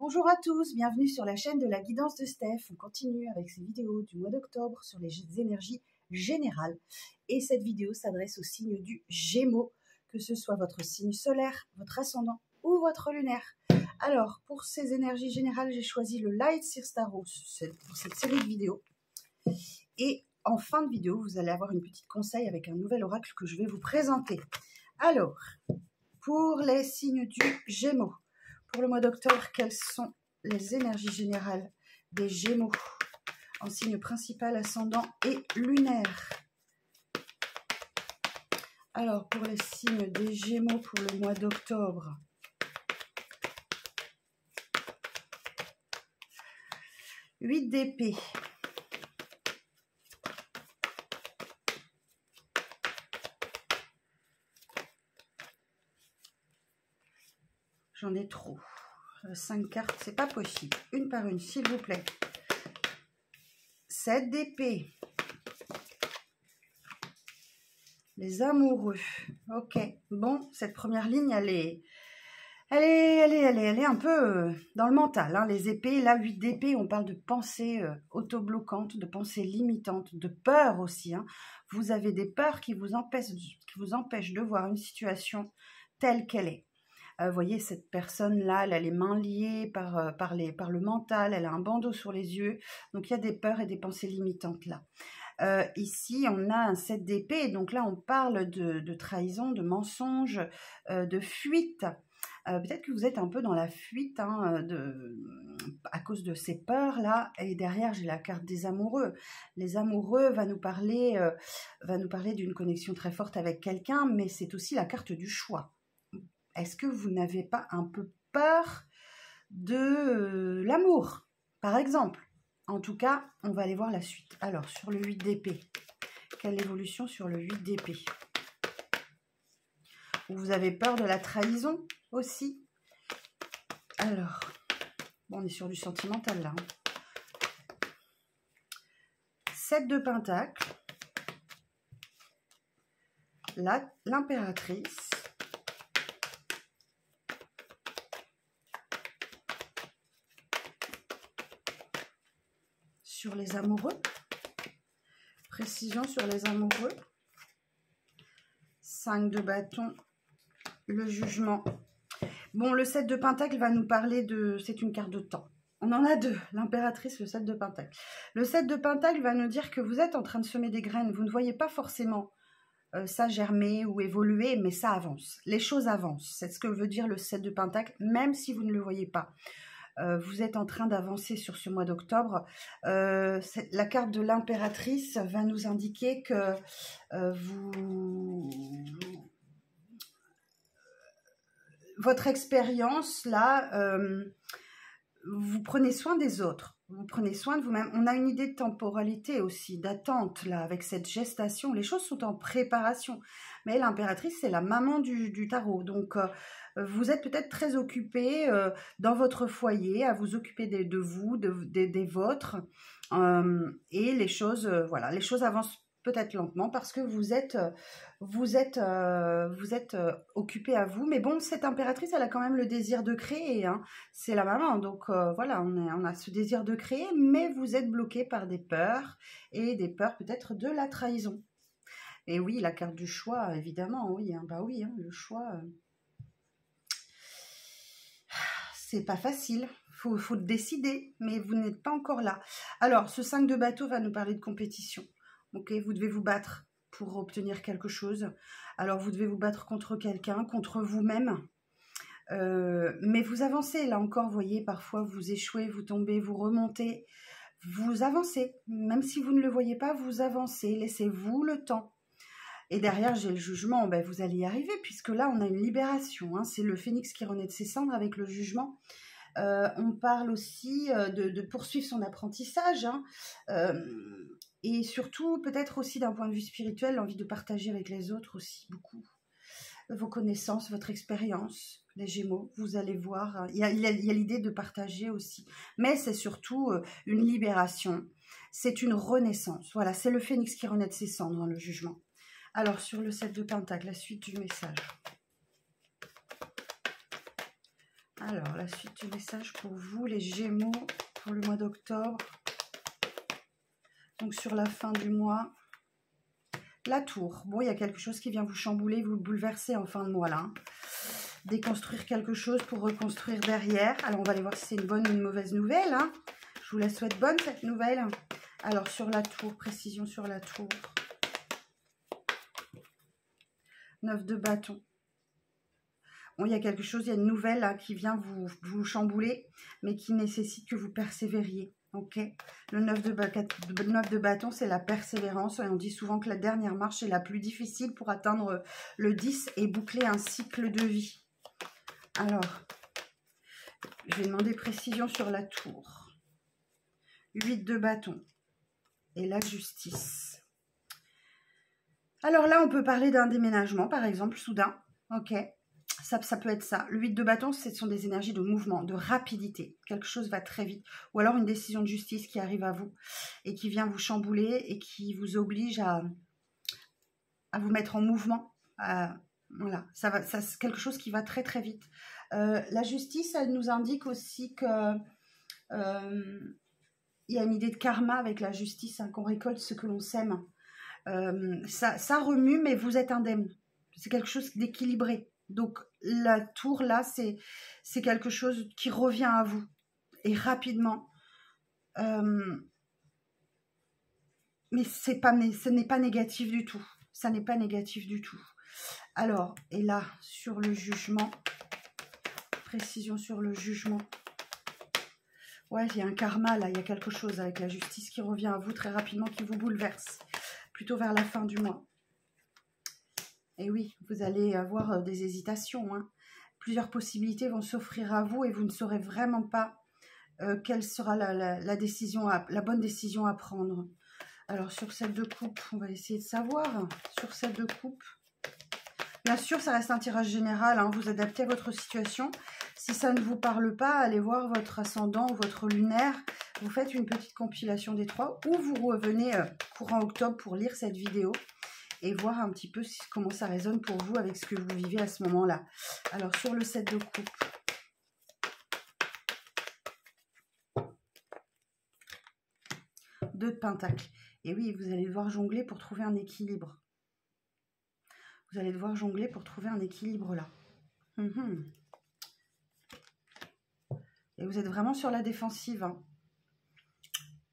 Bonjour à tous, bienvenue sur la chaîne de la guidance de Steph. On continue avec ces vidéos du mois d'octobre sur les énergies générales. Et cette vidéo s'adresse au signe du Gémeaux, que ce soit votre signe solaire, votre ascendant ou votre lunaire. Alors, pour ces énergies générales, j'ai choisi le Light Seers Tarot pour cette série de vidéos. Et en fin de vidéo, vous allez avoir une petite conseil avec un nouvel oracle que je vais vous présenter. Alors, pour les signes du Gémeaux, pour le mois d'octobre, quelles sont les énergies générales des Gémeaux en signe principal, ascendant et lunaire? Alors, pour les signes des Gémeaux pour le mois d'octobre, huit d'épée, j'en ai trop. 5 cartes, c'est pas possible. Une par une, s'il vous plaît. 7 d'épée. Les amoureux. Ok. Bon, cette première ligne, elle est un peu dans le mental. Hein. Les épées, là, 8 d'épée, on parle de pensée autobloquante, de pensée limitante, de peur aussi. Hein. Vous avez des peurs qui vous empêchent de voir une situation telle qu'elle est. Vous voyez, cette personne-là, elle a les mains liées par le mental, elle a un bandeau sur les yeux. Donc, il y a des peurs et des pensées limitantes là. Ici, on a un 7 d'épée. Donc là, on parle de trahison, de mensonge, de fuite. Peut-être que vous êtes un peu dans la fuite hein, à cause de ces peurs-là. Et derrière, j'ai la carte des amoureux. Les amoureux va nous parler d'une connexion très forte avec quelqu'un, mais c'est aussi la carte du choix. Est-ce que vous n'avez pas un peu peur de l'amour, par exemple? En tout cas, on va aller voir la suite. Alors, sur le 8 d'épée, quelle évolution sur le 8 d'épée? Vous avez peur de la trahison aussi? Alors, bon, on est sur du sentimental là. 7 de pentacle, l'impératrice, sur les amoureux, précision sur les amoureux, 5 de bâton, le jugement. Bon, le 7 de pentacle va nous parler de... C'est une carte de temps. On en a deux, l'impératrice, le 7 de pentacle. Le 7 de pentacle va nous dire que vous êtes en train de semer des graines. Vous ne voyez pas forcément ça germer ou évoluer, mais ça avance. Les choses avancent. C'est ce que veut dire le 7 de pentacle, même si vous ne le voyez pas. Vous êtes en train d'avancer sur ce mois d'octobre. La carte de l'impératrice va nous indiquer que votre expérience, là, vous prenez soin des autres. Vous prenez soin de vous-même. On a une idée de temporalité aussi, d'attente, là, avec cette gestation. Les choses sont en préparation. Mais l'impératrice, c'est la maman du tarot. Donc, vous êtes peut-être très occupé dans votre foyer, à vous occuper de vous, des vôtres. Et les choses, voilà, les choses avancent peut-être lentement parce que vous êtes occupé à vous. Mais bon, cette impératrice, elle a quand même le désir de créer. Hein. C'est la maman. Donc, voilà, on a ce désir de créer, mais vous êtes bloqué par des peurs et des peurs peut-être de la trahison. Et oui, la carte du choix, évidemment, oui. Hein, bah oui, hein, le choix... c'est pas facile, faut décider, mais vous n'êtes pas encore là. Alors, ce 5 de bateau va nous parler de compétition. Ok, vous devez vous battre pour obtenir quelque chose. Alors, vous devez vous battre contre quelqu'un, contre vous-même. Mais vous avancez, là encore, vous voyez, parfois vous échouez, vous tombez, vous remontez. Vous avancez, même si vous ne le voyez pas, vous avancez. Laissez-vous le temps. Et derrière, j'ai le jugement, ben, vous allez y arriver, puisque là, on a une libération. Hein, c'est le phénix qui renaît de ses cendres avec le jugement. On parle aussi de poursuivre son apprentissage. Hein, et surtout, peut-être aussi d'un point de vue spirituel, l'envie de partager avec les autres aussi, beaucoup. Vos connaissances, votre expérience, les Gémeaux, vous allez voir. Il y a l'idée de partager aussi. Mais c'est surtout une libération. C'est une renaissance. Voilà, c'est le phénix qui renaît de ses cendres, le jugement. Alors, sur le 7 de pentacle, la suite du message. Alors, la suite du message pour vous, les Gémeaux, pour le mois d'octobre. Donc, sur la fin du mois. La tour. Bon, il y a quelque chose qui vient vous chambouler, vous bouleverser en fin de mois, là. Hein. Déconstruire quelque chose pour reconstruire derrière. Alors, on va aller voir si c'est une bonne ou une mauvaise nouvelle. Hein. Je vous la souhaite bonne, cette nouvelle. Alors, sur la tour, précision sur la tour. 9 de bâton. Bon, il y a quelque chose, il y a une nouvelle là, qui vient vous chambouler, mais qui nécessite que vous persévériez. Ok. Le 9 de bâton, c'est la persévérance. Et on dit souvent que la dernière marche est la plus difficile pour atteindre le 10 et boucler un cycle de vie. Alors, je vais demander précision sur la tour. 8 de bâton. Et la justice. Alors là, on peut parler d'un déménagement, par exemple, soudain. Ok. Ça peut être ça. Le 8 de bâton, ce sont des énergies de mouvement, de rapidité. Quelque chose va très vite. Ou alors une décision de justice qui arrive à vous et qui vient vous chambouler et qui vous oblige à vous mettre en mouvement. Voilà, c'est quelque chose qui va très très vite. La justice, elle nous indique aussi que il y a une idée de karma avec la justice, hein, qu'on récolte ce que l'on sème. Ça remue, mais vous êtes indemne. C'est quelque chose d'équilibré. Donc, la tour, là, c'est quelque chose qui revient à vous. Et rapidement. Mais ce n'est pas négatif du tout. Ça n'est pas négatif du tout. Alors, et là, sur le jugement. Précision sur le jugement. Ouais, il y a un karma, là. Il y a quelque chose avec la justice qui revient à vous très rapidement, qui vous bouleverse. Plutôt vers la fin du mois. Et oui, vous allez avoir des hésitations. Hein. Plusieurs possibilités vont s'offrir à vous et vous ne saurez vraiment pas quelle sera la bonne décision à prendre. Alors, sur cette de coupe, on va essayer de savoir. Sur cette de coupe, bien sûr, ça reste un tirage général. Hein, vous adaptez à votre situation. Si ça ne vous parle pas, allez voir votre ascendant ou votre lunaire. Vous faites une petite compilation des trois ou vous revenez courant octobre pour lire cette vidéo. Et voir un petit peu comment ça résonne pour vous avec ce que vous vivez à ce moment-là. Alors, sur le 7 de coupe. Deux de pentacle. Et oui, vous allez devoir jongler pour trouver un équilibre. Vous allez devoir jongler pour trouver un équilibre là. Et vous êtes vraiment sur la défensive. Hein.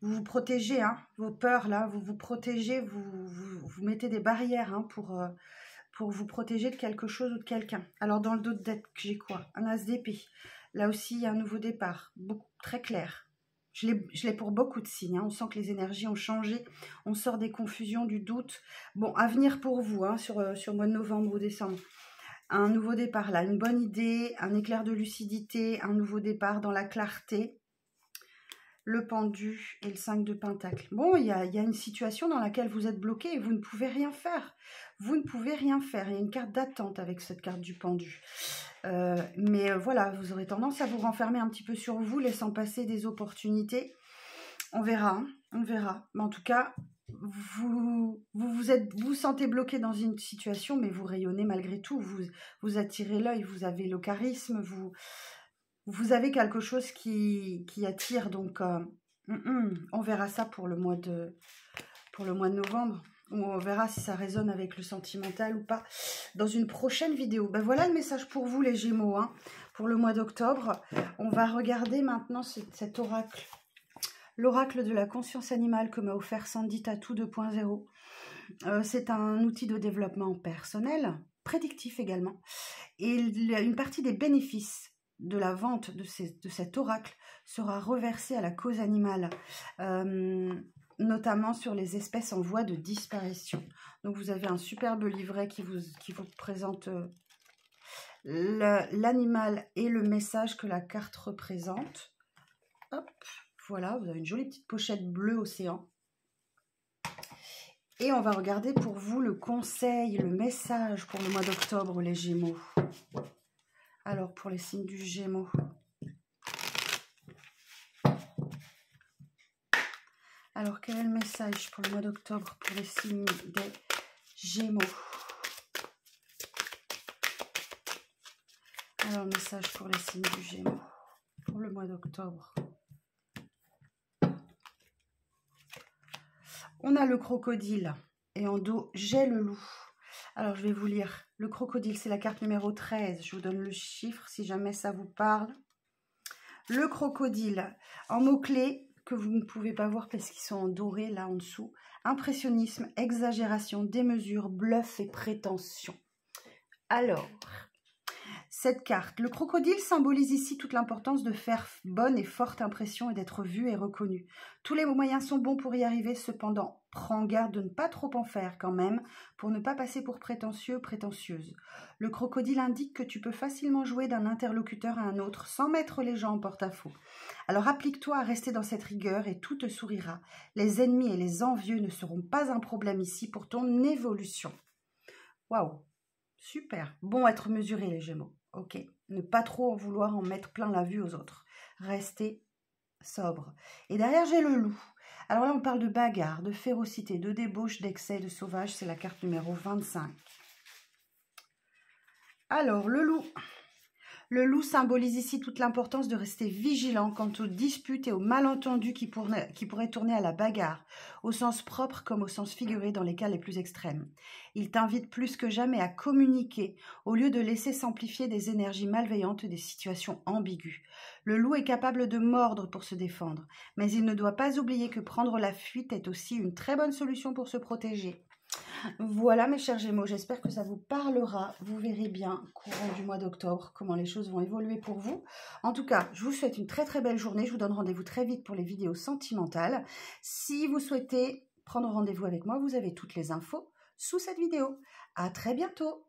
Vous vous protégez, hein, vos peurs là, vous vous protégez, vous mettez des barrières hein, pour vous protéger de quelque chose ou de quelqu'un. Alors dans le dos de dette, j'ai quoi? Un as d'épée. Là aussi, il y a un nouveau départ, très clair. Je l'ai pour beaucoup de signes, hein. On sent que les énergies ont changé, on sort des confusions, du doute. Bon, avenir pour vous hein, sur le mois de novembre ou décembre. Un nouveau départ là, une bonne idée, un éclair de lucidité, un nouveau départ dans la clarté. Le pendu et le 5 de pentacle. Bon, il y a une situation dans laquelle vous êtes bloqué et vous ne pouvez rien faire. Vous ne pouvez rien faire. Il y a une carte d'attente avec cette carte du pendu. Mais voilà, vous aurez tendance à vous renfermer un petit peu sur vous, laissant passer des opportunités. On verra, hein, on verra. Mais en tout cas, vous vous sentez bloqué dans une situation, mais vous rayonnez malgré tout. Vous attirez l'œil, vous avez le charisme, vous avez quelque chose qui attire, donc on verra ça pour le mois de novembre. On verra si ça résonne avec le sentimental ou pas dans une prochaine vidéo. Ben voilà le message pour vous les Gémeaux, hein, pour le mois d'octobre. On va regarder maintenant cet oracle. L'oracle de la conscience animale que m'a offert Sandy Tattoo 2.0. C'est un outil de développement personnel, prédictif également. Et une partie des bénéfices de la vente de cet oracle sera reversée à la cause animale, notamment sur les espèces en voie de disparition. Donc vous avez un superbe livret qui vous présente l'animal et le message que la carte représente. Hop, voilà, vous avez une jolie petite pochette bleue océan. Et on va regarder pour vous le conseil, le message pour le mois d'octobre, les Gémeaux. Alors, pour les signes du Gémeaux. Alors, quel est le message pour le mois d'octobre pour les signes des Gémeaux? Alors, message pour les signes du Gémeaux pour le mois d'octobre. On a le crocodile et en dos, j'ai le loup. Alors, je vais vous lire. Le crocodile, c'est la carte numéro 13. Je vous donne le chiffre si jamais ça vous parle. Le crocodile, en mots-clés que vous ne pouvez pas voir parce qu'ils sont en doré là en dessous. Impressionnisme, exagération, démesure, bluff et prétention. Alors, cette carte, le crocodile symbolise ici toute l'importance de faire bonne et forte impression et d'être vu et reconnu. Tous les moyens sont bons pour y arriver, cependant, prends garde de ne pas trop en faire quand même, pour ne pas passer pour prétentieux ou prétentieuse. Le crocodile indique que tu peux facilement jouer d'un interlocuteur à un autre sans mettre les gens en porte-à-faux. Alors applique-toi à rester dans cette rigueur et tout te sourira. Les ennemis et les envieux ne seront pas un problème ici pour ton évolution. Waouh! Super. Bon, être mesuré les Gémeaux. Ok. Ne pas trop en vouloir en mettre plein la vue aux autres. Restez sobre. Et derrière, j'ai le loup. Alors là, on parle de bagarre, de férocité, de débauche, d'excès, de sauvage. C'est la carte numéro 25. Alors, le loup. Le loup symbolise ici toute l'importance de rester vigilant quant aux disputes et aux malentendus qui pourraient tourner à la bagarre, au sens propre comme au sens figuré dans les cas les plus extrêmes. Il t'invite plus que jamais à communiquer au lieu de laisser s'amplifier des énergies malveillantes et des situations ambiguës. Le loup est capable de mordre pour se défendre, mais il ne doit pas oublier que prendre la fuite est aussi une très bonne solution pour se protéger. Voilà mes chers Gémeaux, j'espère que ça vous parlera. Vous verrez bien, courant du mois d'octobre, comment les choses vont évoluer pour vous. En tout cas, je vous souhaite une très très belle journée. Je vous donne rendez-vous très vite pour les vidéos sentimentales. Si vous souhaitez prendre rendez-vous avec moi, vous avez toutes les infos sous cette vidéo. À très bientôt.